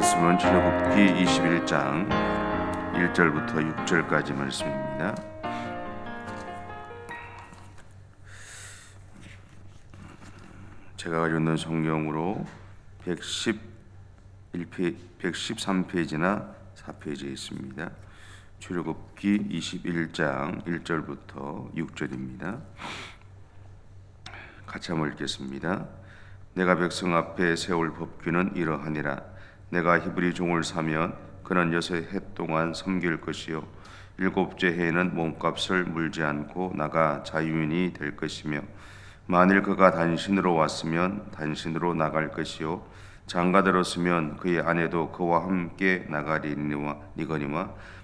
말씀은 출애굽기 21장 1절부터 6절까지 말씀입니다. 제가 가지고 있는 성경으로 113페이지나 4페이지에 있습니다. 출애굽기 21장 1절부터 6절입니다. 같이 한번 읽겠습니다. 내가 백성 앞에 세울 법규는 이러하니라. 내가 히브리 종을 사면 그는 6해 동안 섬길 것이요 7째 해에는 몸값을 물지 않고 나가 자유인이 될 것이며 만일 그가 단신으로 왔으면 단신으로 나갈 것이요 장가들었으면 그의 아내도 그와 함께 나가리니와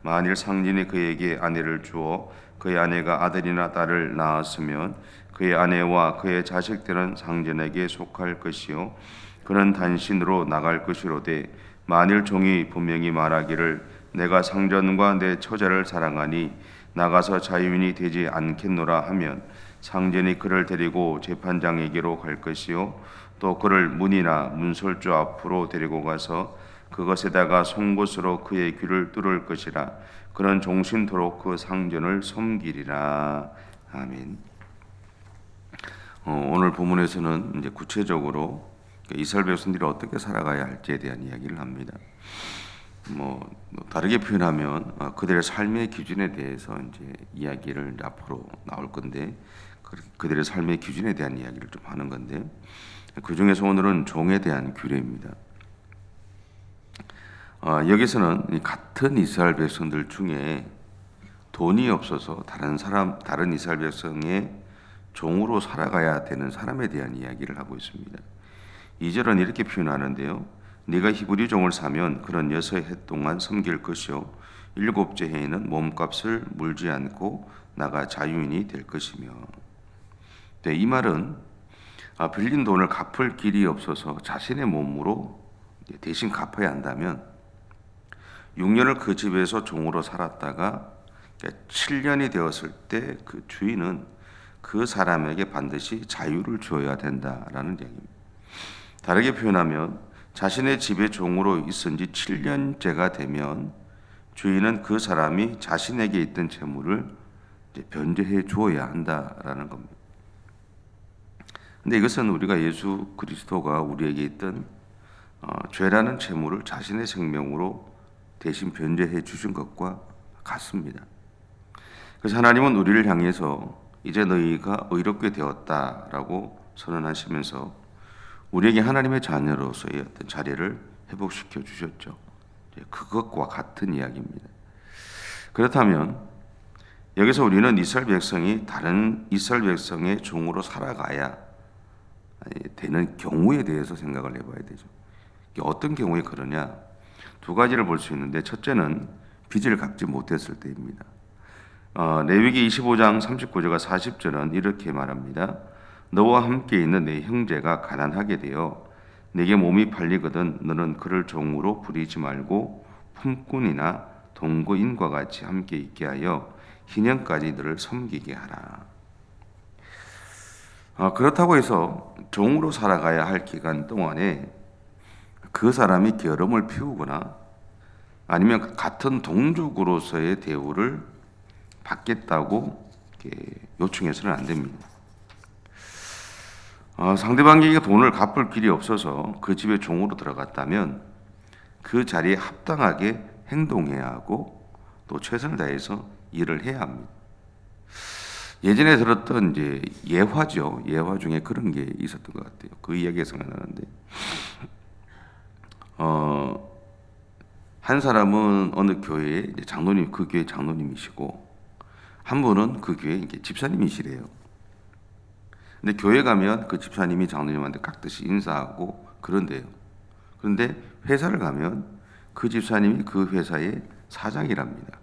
만일 상진이 그에게 아내를 주어 그의 아내가 아들이나 딸을 낳았으면 그의 아내와 그의 자식들은 상전에게 속할 것이요 그는 단신으로 나갈 것이로되 만일 종이 분명히 말하기를 내가 상전과 내 처자를 사랑하니 나가서 자유인이 되지 않겠노라 하면 상전이 그를 데리고 재판장에게로 갈 것이요 또 그를 문이나 문설주 앞으로 데리고 가서 그것에다가 송곳으로 그의 귀를 뚫을 것이라. 그는 종신토록 그 상전을 섬기리라. 아멘. 오늘 본문에서는 이제 구체적으로 이스라엘 백성들이 어떻게 살아가야 할지에 대한 이야기를 합니다. 다르게 표현하면 그들의 삶의 기준에 대해서 이제 이야기를 앞으로 나올 건데 그들의 삶의 기준에 대한 이야기를 좀 하는 건데 그 중에서 오늘은 종에 대한 규례입니다. 여기서는 같은 이스라엘 백성들 중에 돈이 없어서 다른 이스라엘 백성의 종으로 살아가야 되는 사람에 대한 이야기를 하고 있습니다. 2절은 이렇게 표현하는데요. 네가 히브리 종을 사면 그는 6해 동안 섬길 것이요 7째 해에는 몸값을 물지 않고 나가 자유인이 될 것이며. 이 말은 빌린 돈을 갚을 길이 없어서 자신의 몸으로 대신 갚아야 한다면 6년을 그 집에서 종으로 살았다가 7년이 되었을 때 그 주인은 그 사람에게 반드시 자유를 주어야 된다라는 얘기입니다. 다르게 표현하면 자신의 집에 종으로 있은 지 7년째가 되면 주인은 그 사람이 자신에게 있던 재물을 변제해 주어야 한다라는 겁니다. 근데 이것은 우리가 예수 그리스도가 우리에게 있던 죄라는 재물을 자신의 생명으로 대신 변제해 주신 것과 같습니다. 그래서 하나님은 우리를 향해서 이제 너희가 의롭게 되었다라고 선언하시면서 우리에게 하나님의 자녀로서의 어떤 자리를 회복시켜 주셨죠. 그것과 같은 이야기입니다. 그렇다면 여기서 우리는 이스라엘 백성이 다른 이스라엘 백성의 종으로 살아가야 되는 경우에 대해서 생각을 해봐야 되죠. 어떤 경우에 그러냐? 두 가지를 볼 수 있는데 첫째는 빚을 갚지 못했을 때입니다. 레위기 25장 39절과 40절은 이렇게 말합니다. 너와 함께 있는 내 형제가 가난하게 되어 내게 몸이 팔리거든 너는 그를 종으로 부리지 말고 품꾼이나 동거인과 같이 함께 있게 하여 희년까지 너를 섬기게 하라. 그렇다고 해서 종으로 살아가야 할 기간 동안에 그 사람이 게으름을 피우거나 아니면 같은 동족으로서의 대우를 받겠다고 요청해서는 안 됩니다. 상대방에게 돈을 갚을 길이 없어서 그 집에 종으로 들어갔다면 그 자리에 합당하게 행동해야 하고 또 최선을 다해서 일을 해야 합니다. 예전에 들었던 이제 예화죠. 예화 중에 그런 게 있었던 것 같아요. 그 이야기가 생각나는데, 한 사람은 어느 교회의 장로님, 그 교회 장로님이시고, 한 분은 그 교회 이제 집사님이시래요. 근데 교회 가면 그 집사님이 장로님한테 깍듯이 인사하고 그런데요. 그런데 회사를 가면 그 집사님이 그 회사의 사장이랍니다.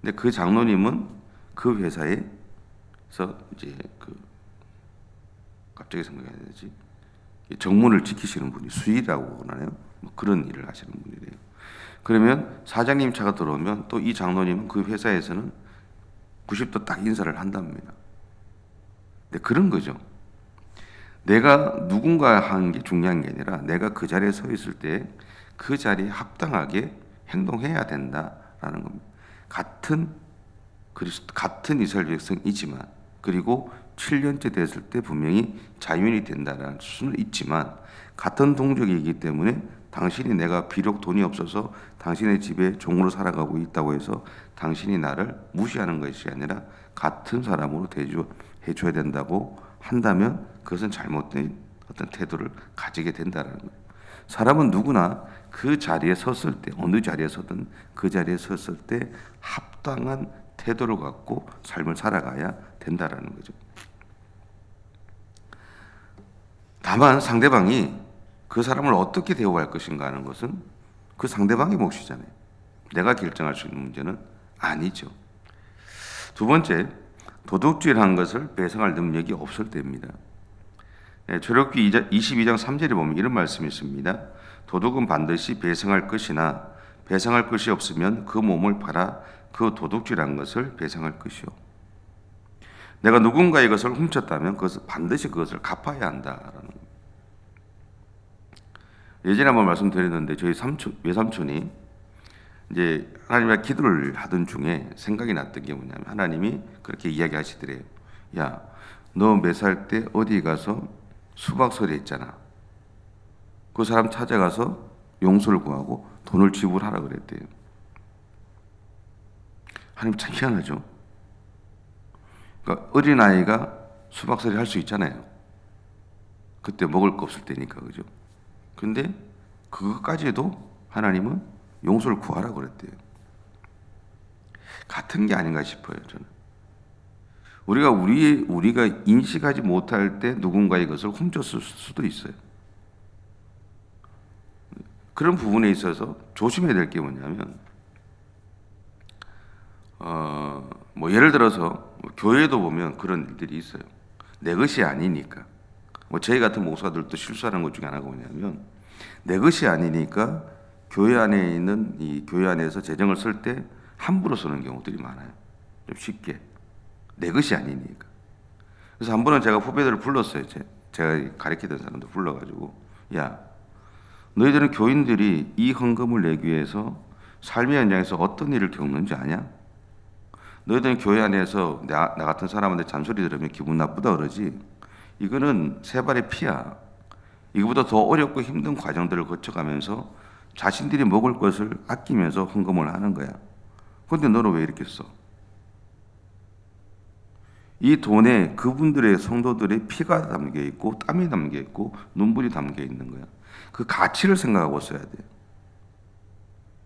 근데 그 장로님은 그 회사에 그래서 이제 갑자기 생각해야 되지 정문을 지키시는 분이 수의라고 하나요? 그런 일을 하시는 분이래요. 그러면 사장님 차가 들어오면 또 이 장로님은 그 회사에서는 90도 딱 인사를 한답니다. 근데 그런 거죠. 내가 누군가 하는 게 중요한 게 아니라 내가 그 자리에 서 있을 때 그 자리에 합당하게 행동해야 된다라는 겁니다. 같은 이스라엘 백성이지만, 그리고 7년째 됐을 때 분명히 자유인이 된다는 수는 있지만, 같은 동족이기 때문에 당신이 내가 비록 돈이 없어서 당신의 집에 종으로 살아가고 있다고 해서 당신이 나를 무시하는 것이 아니라 같은 사람으로 대해줘야 된다고 한다면 그것은 잘못된 어떤 태도를 가지게 된다는 거예요. 사람은 누구나 그 자리에 섰을 때, 어느 자리에 서든 그 자리에 섰을 때 합당한 태도를 갖고 삶을 살아가야 된다라는 거죠. 다만 상대방이 그 사람을 어떻게 대우할 것인가 하는 것은 그 상대방의 몫이잖아요. 내가 결정할 수 있는 문제는 아니죠. 두 번째, 도덕질한 것을 배상할 능력이 없을 때입니다. 출애굽기 22장 3절에 보면 이런 말씀이 있습니다. 도둑은 반드시 배상할 것이나 배상할 것이 없으면 그 몸을 팔아 그 도둑질한 것을 배상할 것이요. 내가 누군가의 것을 훔쳤다면 반드시 그것을 갚아야 한다라는 겁니다. 예전에 한번 말씀드렸는데 저희 외삼촌이 이제 하나님과 기도를 하던 중에 생각이 났던 게 뭐냐면, 하나님이 그렇게 이야기하시더래요. 야, 너 몇 살 때 어디 가서 수박서리 했잖아. 그 사람 찾아가서 용서를 구하고 돈을 지불하라 그랬대요. 하나님 참 희한하죠. 그러니까 어린아이가 수박서리 할 수 있잖아요. 그때 먹을 거 없을 때니까, 그죠? 근데 그것까지도 하나님은 용서를 구하라 그랬대요. 같은 게 아닌가 싶어요, 저는. 우리가 인식하지 못할 때 누군가의 것을 훔쳤을 수도 있어요. 그런 부분에 있어서 조심해야 될 게 뭐냐면, 예를 들어서 교회도 보면 그런 일들이 있어요. 내 것이 아니니까. 저희 같은 목사들도 실수하는 것 중에 하나가 뭐냐면, 내 것이 아니니까 교회 안에 있는 이 교회 안에서 재정을 쓸 때 함부로 쓰는 경우들이 많아요. 좀 쉽게. 내 것이 아니니까. 그래서 한 번은 제가 후배들을 불렀어요. 제가 가르치던 사람들 불러가지고, 야, 너희들은 교인들이 이 헌금을 내기 위해서 삶의 현장에서 어떤 일을 겪는지 아냐? 너희들은 교회 안에서 나 같은 사람한테 잔소리 들으면 기분 나쁘다 그러지. 이거는 세 발의 피야. 이거보다 더 어렵고 힘든 과정들을 거쳐가면서 자신들이 먹을 것을 아끼면서 헌금을 하는 거야. 그런데 너는 왜 이렇게 써? 이 돈에 그분들의 성도들의 피가 담겨 있고 땀이 담겨 있고 눈물이 담겨 있는 거야. 그 가치를 생각하고 써야 돼요.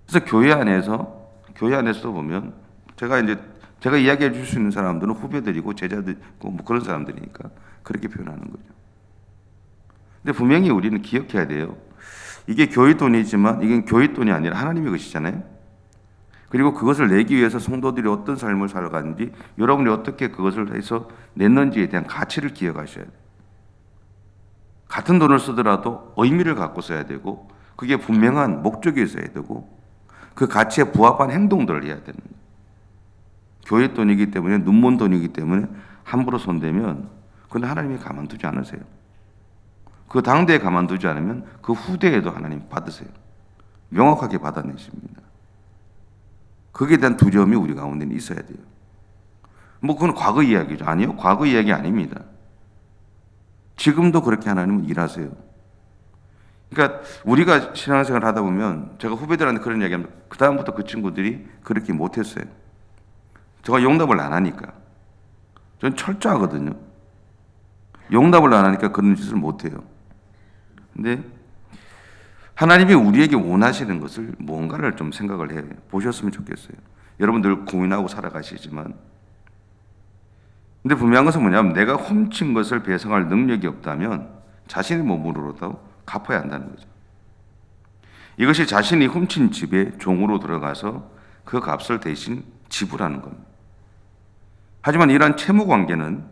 그래서 교회 안에서도 보면 제가 이야기해 줄 수 있는 사람들은 후배들이고 제자들이고 뭐 그런 사람들이니까 그렇게 표현하는 거죠. 근데 분명히 우리는 기억해야 돼요. 이게 교회 돈이지만 이게 교회 돈이 아니라 하나님의 것이잖아요. 그리고 그것을 내기 위해서 성도들이 어떤 삶을 살아가는지, 여러분이 어떻게 그것을 해서 냈는지에 대한 가치를 기억하셔야 돼요. 같은 돈을 쓰더라도 의미를 갖고 써야 되고, 그게 분명한 목적이 있어야 되고, 그 가치에 부합한 행동들을 해야 되는 거예요. 교회 돈이기 때문에, 눈먼 돈이기 때문에 함부로 손대면 그건 하나님이 가만두지 않으세요. 그 당대에 가만두지 않으면 그 후대에도 하나님 받으세요. 명확하게 받아내십니다. 거기에 대한 두려움이 우리 가운데는 있어야 돼요. 그건 과거 이야기죠. 아니요, 과거 이야기 아닙니다. 지금도 그렇게 하나님은 일하세요. 그러니까 우리가 신앙생활을 하다 보면, 제가 후배들한테 그런 이야기하면 그 다음부터 그 친구들이 그렇게 못했어요. 제가 용납을 안 하니까. 저는 철저하거든요. 용납을 안 하니까 그런 짓을 못해요. 근데 하나님이 우리에게 원하시는 것을 뭔가를 좀 생각을 해 보셨으면 좋겠어요. 여러분들 고민하고 살아가시지만, 근데 분명한 것은 뭐냐면, 내가 훔친 것을 배상할 능력이 없다면 자신의 몸으로라도 갚아야 한다는 거죠. 이것이 자신이 훔친 집에 종으로 들어가서 그 값을 대신 지불하는 겁니다. 하지만 이러한 채무 관계는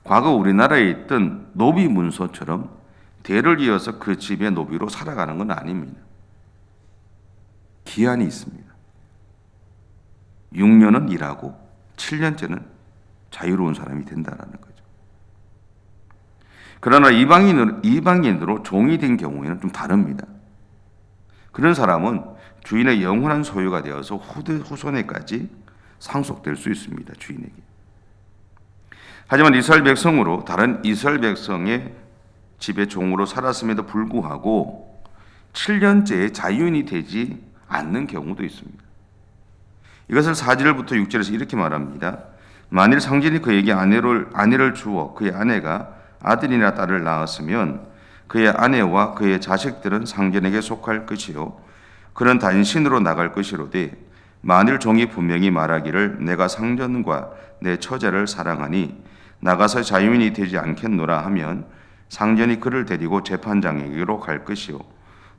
과거 우리나라에 있던 노비 문서처럼 대를 이어서 그 집의 노비로 살아가는 건 아닙니다. 기한이 있습니다. 6년은 일하고 7년째는 자유로운 사람이 된다는 거죠. 그러나 이방인으로 종이 된 경우에는 좀 다릅니다. 그런 사람은 주인의 영원한 소유가 되어서 후손에까지 상속될 수 있습니다. 주인에게. 하지만 이스라엘 백성으로 다른 이스라엘 백성의 집에 종으로 살았음에도 불구하고 7년째에 자유인이 되지 않는 경우도 있습니다. 이것을 4절부터 6절에서 이렇게 말합니다. 만일 상전이 그에게 아내를 주어 그의 아내가 아들이나 딸을 낳았으면 그의 아내와 그의 자식들은 상전에게 속할 것이요 그는 단신으로 나갈 것이로되 만일 종이 분명히 말하기를 내가 상전과 내 처자를 사랑하니 나가서 자유인이 되지 않겠노라 하면 상전이 그를 데리고 재판장에게로 갈 것이요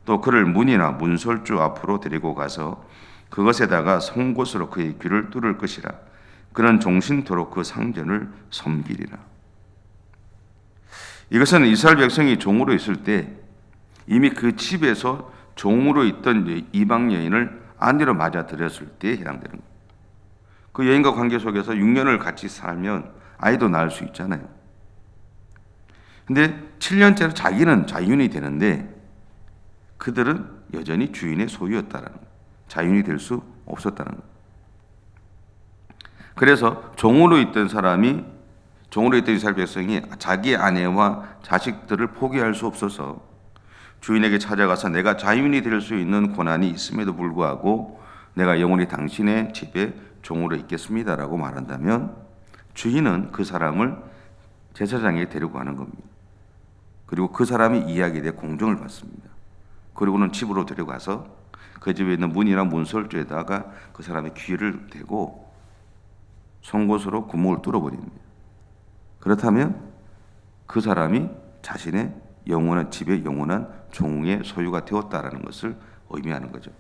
또 그를 문이나 문설주 앞으로 데리고 가서 그것에다가 송곳으로 그의 귀를 뚫을 것이라. 그는 종신토록 그 상전을 섬기리라. 이것은 이스라엘 백성이 종으로 있을 때 이미 그 집에서 종으로 있던 이방 여인을 아내로 맞아들였을 때에 해당되는 거예요. 그 여인과 관계 속에서 6년을 같이 살면 아이도 낳을 수 있잖아요. 근데 7년째로 자기는 자유인이 되는데 그들은 여전히 주인의 소유였다라는 거예요. 자유인이 될 수 없었다는 거예요. 그래서 종으로 있던 이스라엘 백성이 자기 아내와 자식들을 포기할 수 없어서 주인에게 찾아가서 내가 자유인이 될 수 있는 권한이 있음에도 불구하고 내가 영원히 당신의 집에 종으로 있겠습니다라고 말한다면 주인은 그 사람을 제사장에게 데리고 가는 겁니다. 그리고 그 사람이 이야기에 대해 공정을 받습니다. 그리고는 집으로 데려가서 그 집에 있는 문이나 문설주에다가 그 사람의 귀를 대고 송곳으로 구멍을 뚫어버립니다. 그렇다면 그 사람이 자신의 영원한 집의 영원한 종의 소유가 되었다라는 것을 의미하는 거죠.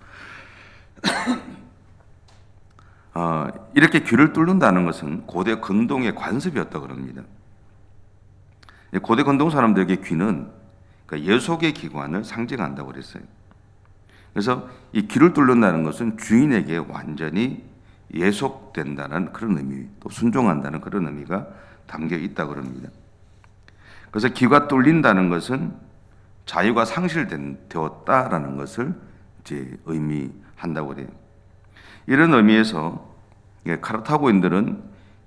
이렇게 귀를 뚫는다는 것은 고대 근동의 관습이었다고 합니다. 고대 근동 사람들에게 귀는 예속의 기관을 상징한다고 그랬어요. 그래서 이 귀를 뚫는다는 것은 주인에게 완전히 예속된다는 그런 의미, 또 순종한다는 그런 의미가 담겨 있다고 합니다. 그래서 귀가 뚫린다는 것은 자유가 상실되었다라는 것을 이제 의미한다고 그래요. 이런 의미에서 카르타고인들은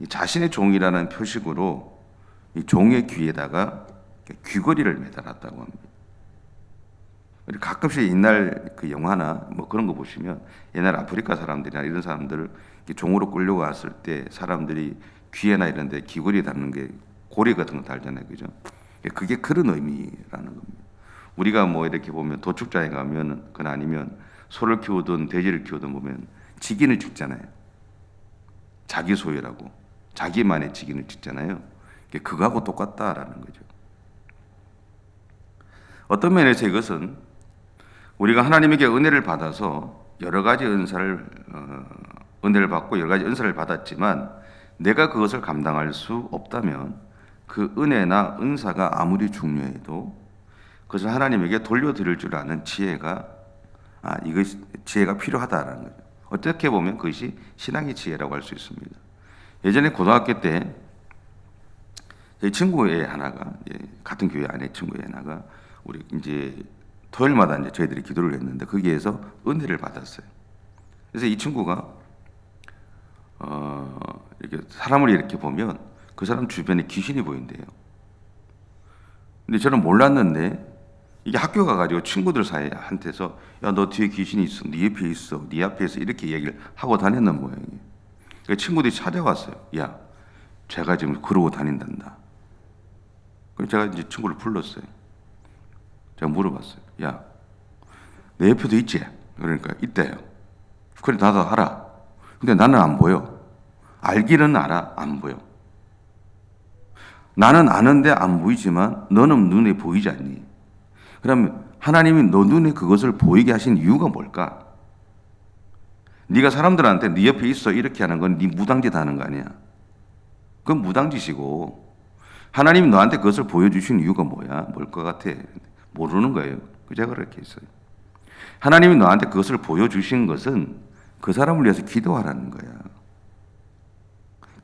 자신의 종이라는 표식으로 이 종의 귀에다가 귀걸이를 매달았다고 합니다. 가끔씩 옛날 그 영화나 뭐 그런 거 보시면 옛날 아프리카 사람들이나 이런 사람들 종으로 끌려왔을 때 사람들이 귀에나 이런 데 귀걸이 달는 게 고리 같은 거 달잖아요. 그죠? 그게 그런 의미라는 겁니다. 우리가 뭐 이렇게 보면 도축장에 가면 그건 아니면 소를 키우든 돼지를 키우든 보면 직인을 찍잖아요. 자기 소유라고. 자기만의 직인을 찍잖아요. 그거하고 똑같다라는 거죠. 어떤 면에서 이것은 우리가 하나님에게 은혜를 받아서 여러 가지 은혜를 받고 여러 가지 은사를 받았지만 내가 그것을 감당할 수 없다면 그 은혜나 은사가 아무리 중요해도 그것을 하나님에게 돌려드릴 줄 아는 지혜가 필요하다라는 거죠. 어떻게 보면 그것이 신앙의 지혜라고 할 수 있습니다. 예전에 고등학교 때 제 친구의 하나가 같은 교회 안에 친구의 하나가 우리 이제 토요일마다 이제 저희들이 기도를 했는데 거기에서 은혜를 받았어요. 그래서 이 친구가 이렇게 사람을 이렇게 보면 그 사람 주변에 귀신이 보인대요. 근데 저는 몰랐는데 이게 학교 가가지고 친구들 사이한테서 야, 너 뒤에 귀신이 있어, 네 옆에 있어, 네 앞에 있어 이렇게 얘기를 하고 다녔는 모양이에요. 그러니까 친구들이 찾아왔어요. 야, 제가 지금 그러고 다닌단다. 그래서 제가 이제 친구를 불렀어요. 제가 물어봤어요. 야, 내 옆에도 있지? 그러니까 있대요. 그래 나도 알아. 근데 나는 안 보여. 알기는 알아, 안 보여. 나는 아는데 안 보이지만 너는 눈에 보이지 않니? 그러면 하나님이 너 눈에 그것을 보이게 하신 이유가 뭘까? 네가 사람들한테 네 옆에 있어 이렇게 하는 건 네 무당짓 하는 거 아니야? 그건 무당짓이고 하나님이 너한테 그것을 보여주신 이유가 뭐야? 뭘 것 같아? 모르는 거예요. 제가 그렇게 했어요. 하나님이 너한테 그것을 보여주신 것은 그 사람을 위해서 기도하라는 거야.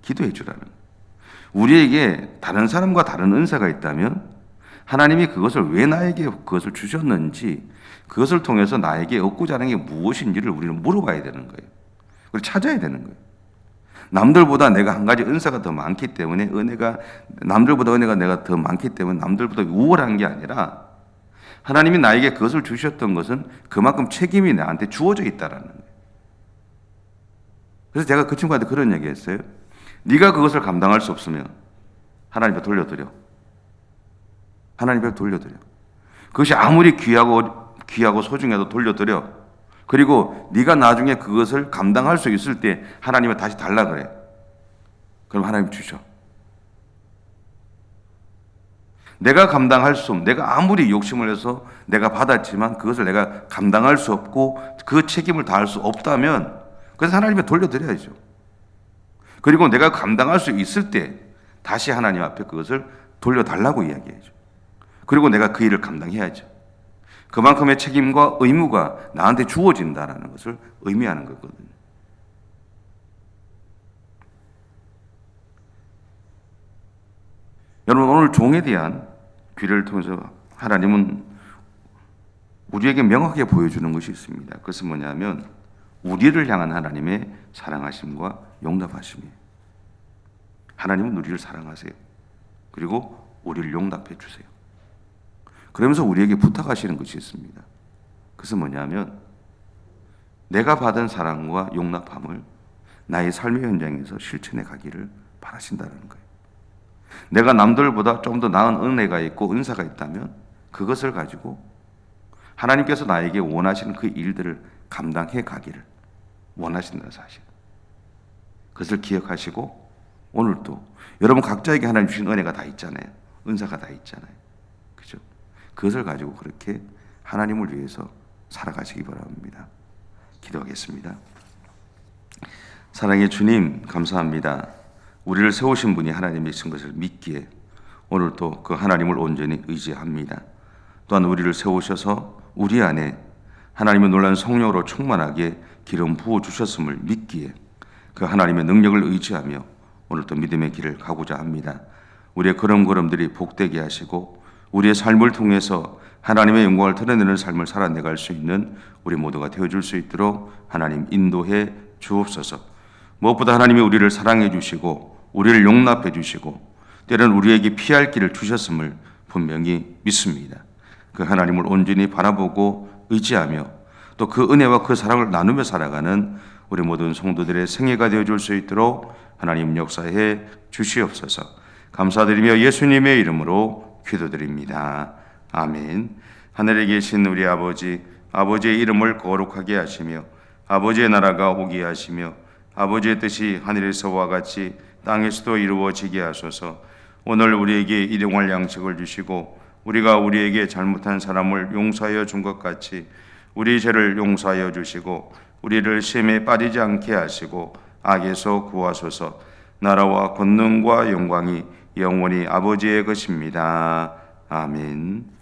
기도해 주라는 거야. 우리에게 다른 사람과 다른 은사가 있다면 하나님이 그것을 왜 나에게 그것을 주셨는지, 그것을 통해서 나에게 얻고자 하는 게 무엇인지를 우리는 물어봐야 되는 거예요. 그리고 찾아야 되는 거예요. 남들보다 내가 한 가지 은사가 더 많기 때문에 남들보다 은혜가 내가 더 많기 때문에 남들보다 우월한 게 아니라, 하나님이 나에게 그것을 주셨던 것은 그만큼 책임이 나한테 주어져 있다라는 거예요. 그래서 제가 그 친구한테 그런 얘기 했어요. 네가 그것을 감당할 수 없으면 하나님 앞에 돌려드려. 하나님 앞에 돌려드려. 그것이 아무리 귀하고 소중해도 돌려드려. 그리고 네가 나중에 그것을 감당할 수 있을 때 하나님을 다시 달라 그래. 그럼 하나님 주셔. 내가 감당할 수 없는, 내가 아무리 욕심을 해서 내가 받았지만 그것을 내가 감당할 수 없고 그 책임을 다할 수 없다면, 그래서 하나님께 돌려드려야죠. 그리고 내가 감당할 수 있을 때 다시 하나님 앞에 그것을 돌려달라고 이야기해야죠. 그리고 내가 그 일을 감당해야죠. 그만큼의 책임과 의무가 나한테 주어진다는 것을 의미하는 거거든요. 여러분, 오늘 종에 대한 귀를 통해서 하나님은 우리에게 명확하게 보여주는 것이 있습니다. 그것은 뭐냐면 우리를 향한 하나님의 사랑하심과 용납하심이에요. 하나님은 우리를 사랑하세요. 그리고 우리를 용납해 주세요. 그러면서 우리에게 부탁하시는 것이 있습니다. 그것은 뭐냐면 내가 받은 사랑과 용납함을 나의 삶의 현장에서 실천해 가기를 바라신다는 거예요. 내가 남들보다 좀 더 나은 은혜가 있고 은사가 있다면 그것을 가지고 하나님께서 나에게 원하시는 그 일들을 감당해 가기를 원하신다는 사실. 그것을 기억하시고 오늘도 여러분 각자에게 하나님 주신 은혜가 다 있잖아요. 은사가 다 있잖아요. 그죠? 그것을 가지고 그렇게 하나님을 위해서 살아가시기 바랍니다. 기도하겠습니다. 사랑의 주님, 감사합니다. 우리를 세우신 분이 하나님이신 것을 믿기에 오늘도 그 하나님을 온전히 의지합니다. 또한 우리를 세우셔서 우리 안에 하나님의 놀라운 성령으로 충만하게 기름 부어주셨음을 믿기에 그 하나님의 능력을 의지하며 오늘도 믿음의 길을 가고자 합니다. 우리의 걸음걸음들이 복되게 하시고 우리의 삶을 통해서 하나님의 영광을 드러내는 삶을 살아내갈 수 있는 우리 모두가 되어줄 수 있도록 하나님 인도해 주옵소서. 무엇보다 하나님이 우리를 사랑해 주시고 우리를 용납해 주시고 때로는 우리에게 피할 길을 주셨음을 분명히 믿습니다. 그 하나님을 온전히 바라보고 의지하며 또 그 은혜와 그 사랑을 나누며 살아가는 우리 모든 성도들의 생애가 되어줄 수 있도록 하나님 역사해 주시옵소서. 감사드리며 예수님의 이름으로 기도드립니다. 아멘. 하늘에 계신 우리 아버지, 아버지의 이름을 거룩하게 하시며 아버지의 나라가 오게 하시며 아버지의 뜻이 하늘에서와 같이 땅에서도 이루어지게 하소서. 오늘 우리에게 일용할 양식을 주시고 우리가 우리에게 잘못한 사람을 용서하여 준 것 같이 우리 죄를 용서하여 주시고 우리를 시험에 빠지지 않게 하시고 악에서 구하소서. 나라와 권능과 영광이 영원히 아버지의 것입니다. 아멘.